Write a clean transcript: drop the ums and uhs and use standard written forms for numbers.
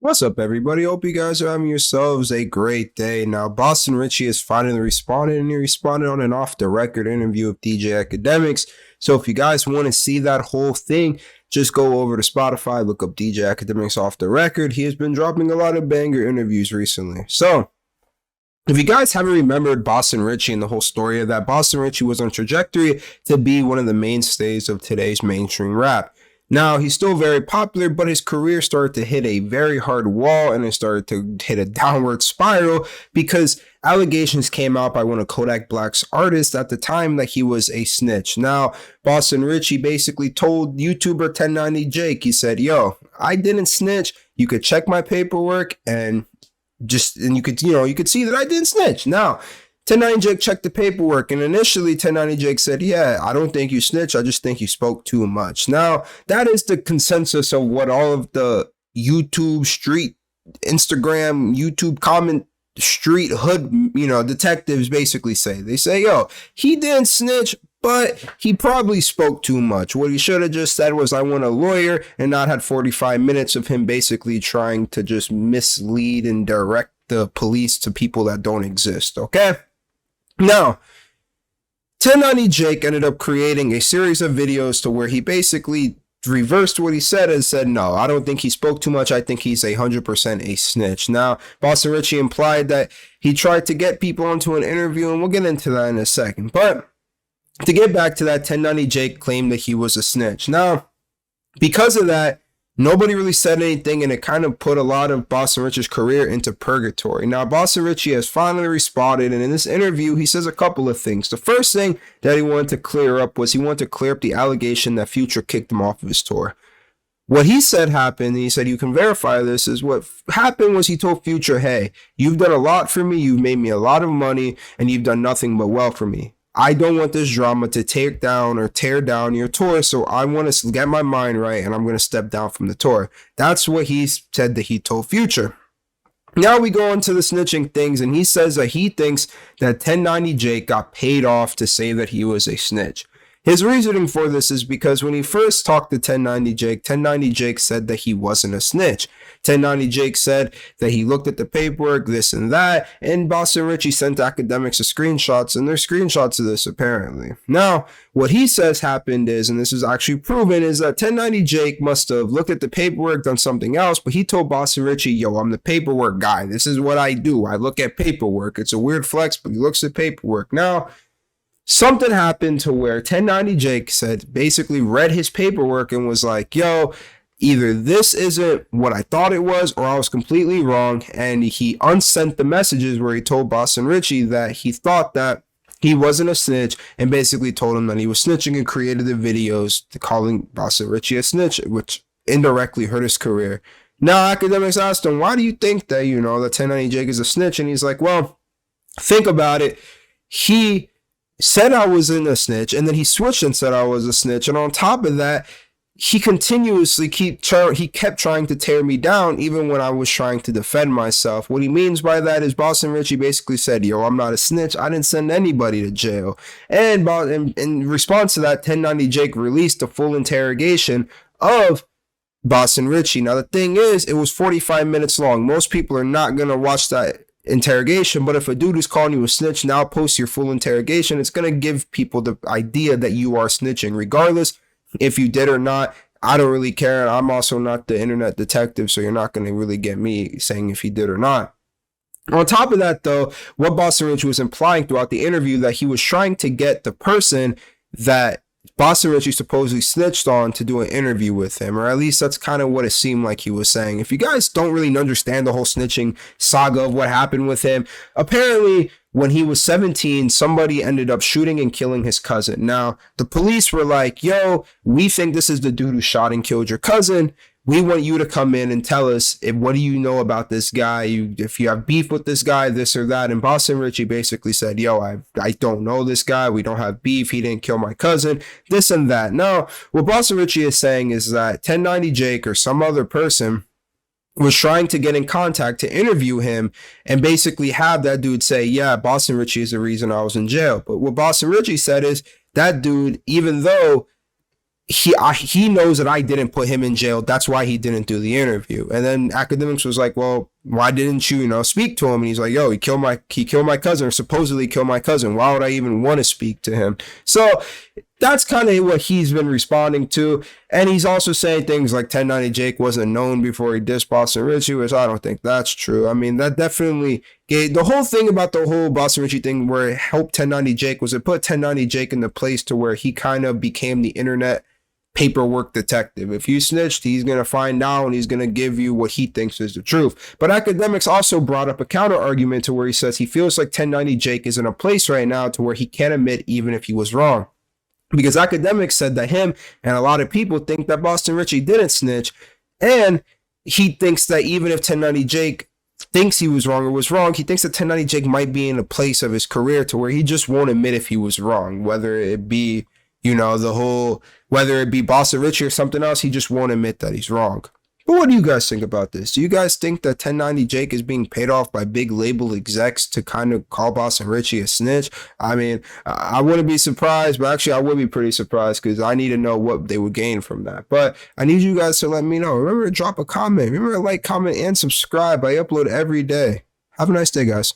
What's up, everybody? Hope you guys are having yourselves a great day. Now, Boston Richey has finally responded, and he responded on an off-the-record interview with DJ Academics. So if you guys want to see that whole thing, just go over to Spotify, look up DJ Academics off the record. He has been dropping a lot of banger interviews recently. So if you guys haven't remembered Boston Richey and the whole story of that, Boston Richey was on trajectory to be one of the mainstays of today's mainstream rap. Now, he's still very popular, but his career started to hit a very hard wall and it started to hit a downward spiral because allegations came out by one of Kodak Black's artists at the time that he was a snitch. Now, Boston Richey basically told YouTuber 1090 Jake, he said, yo, I didn't snitch. You could check my paperwork and you could see that I didn't snitch. Now, 1090 Jake checked the paperwork, and initially 1090 Jake said, yeah, I don't think you snitched. I just think you spoke too much. Now, that is the consensus of what all of the YouTube street, Instagram, YouTube comment street hood, detectives basically say. They say, yo, he didn't snitch, but he probably spoke too much. What he should have just said was, I want a lawyer, and not had 45 minutes of him basically trying to just mislead and direct the police to people that don't exist, okay? Now, 1090 Jake ended up creating a series of videos to where he basically reversed what he said and said, no, I don't think he spoke too much. I think he's 100% a snitch. Now, Boston Richey implied that he tried to get people onto an interview, and we'll get into that in a second. But to get back to that, 1090 Jake claimed that he was a snitch. Now, because of that, nobody really said anything, and it kind of put a lot of Boston Richey's career into purgatory. Now, Boston Richey has finally responded, and in this interview, he says a couple of things. The first thing that he wanted to clear up was he wanted to clear up the allegation that Future kicked him off of his tour. What he said happened, and he said, you can verify this, is what happened was he told Future, hey, you've done a lot for me, you've made me a lot of money, and you've done nothing but well for me. I don't want this drama to tear down your tour, so I want to get my mind right, and I'm going to step down from the tour. That's what he said that he told Future. Now we go into the snitching things, and he says that he thinks that 1090 Jake got paid off to say that he was a snitch. His reasoning for this is because when he first talked to 1090 Jake said that he wasn't a snitch. 1090 Jake said that he looked at the paperwork, this and that, and Boston Richey sent academics the screenshots, and there's screenshots of this apparently. Now, what he says happened is, and this is actually proven, is that 1090 Jake must have looked at the paperwork, done something else, but he told Boston Richey, yo, I'm the paperwork guy. This is what I do. I look at paperwork. It's a weird flex, but he looks at paperwork. Now, something happened to where 1090 Jake said, basically read his paperwork and was like, yo, either this isn't what I thought it was or I was completely wrong. And he unsent the messages where he told Boston Richey that he thought that he wasn't a snitch and basically told him that he was snitching and created the videos calling Boston Richey a snitch, which indirectly hurt his career. Now, academics asked him, why do you think that, that 1090 Jake is a snitch? And he's like, well, think about it. He said I was in a snitch, and then he switched and said I was a snitch. And on top of that, he continuously kept trying to tear me down, even when I was trying to defend myself. What he means by that is Boston Richey basically said, yo, I'm not a snitch. I didn't send anybody to jail. And in response to that, 1090 Jake released a full interrogation of Boston Richey. Now, the thing is, it was 45 minutes long. Most people are not going to watch that interrogation, but if a dude is calling you a snitch now posts your full interrogation, it's going to give people the idea that you are snitching regardless if you did or not. I don't really care. I'm also not the internet detective, so you're not going to really get me saying if he did or not. On top of that, though, what Boston Richey was implying throughout the interview, that he was trying to get the person that Boston Richey supposedly snitched on to do an interview with him, or at least that's kind of what it seemed like he was saying. If you guys don't really understand the whole snitching saga of what happened with him, apparently when he was 17, somebody ended up shooting and killing his cousin. Now, the police were like, yo, we think this is the dude who shot and killed your cousin. We want you to come in and tell us what do you know about this guy? If you have beef with this guy, this or that. And Boston Richey basically said, yo, I don't know this guy. We don't have beef. He didn't kill my cousin, this and that. Now, what Boston Richey is saying is that 1090 Jake or some other person was trying to get in contact to interview him and basically have that dude say, yeah, Boston Richey is the reason I was in jail. But what Boston Richey said is that dude, even though he knows that I didn't put him in jail. That's why he didn't do the interview. And then Academics was like, well, why didn't you, speak to him? And he's like, yo, he killed my cousin, or supposedly killed my cousin. Why would I even want to speak to him? So that's kind of what he's been responding to. And he's also saying things like 1090 Jake wasn't known before he dissed Boston Richey, which I don't think that's true. I mean, that definitely gave the whole thing about the whole Boston Richey thing where it helped 1090 Jake was it put 1090 Jake in the place to where he kind of became the internet paperwork detective. If you snitched, he's going to find out and he's going to give you what he thinks is the truth. But Academics also brought up a counter argument to where he says he feels like 1090 Jake is in a place right now to where he can't admit even if he was wrong. Because Academics said that him and a lot of people think that Boston Richey didn't snitch. And he thinks that even if 1090 Jake thinks he was wrong or was wrong, he thinks that 1090 Jake might be in a place of his career to where he just won't admit if he was wrong, whether it be whether it be Boston Richey or something else, he just won't admit that he's wrong. But what do you guys think about this? Do you guys think that 1090 Jake is being paid off by big label execs to kind of call Boston Richey a snitch? I mean, I wouldn't be surprised, but actually I would be pretty surprised because I need to know what they would gain from that. But I need you guys to let me know. Remember to drop a comment. Remember to like, comment, and subscribe. I upload every day. Have a nice day, guys.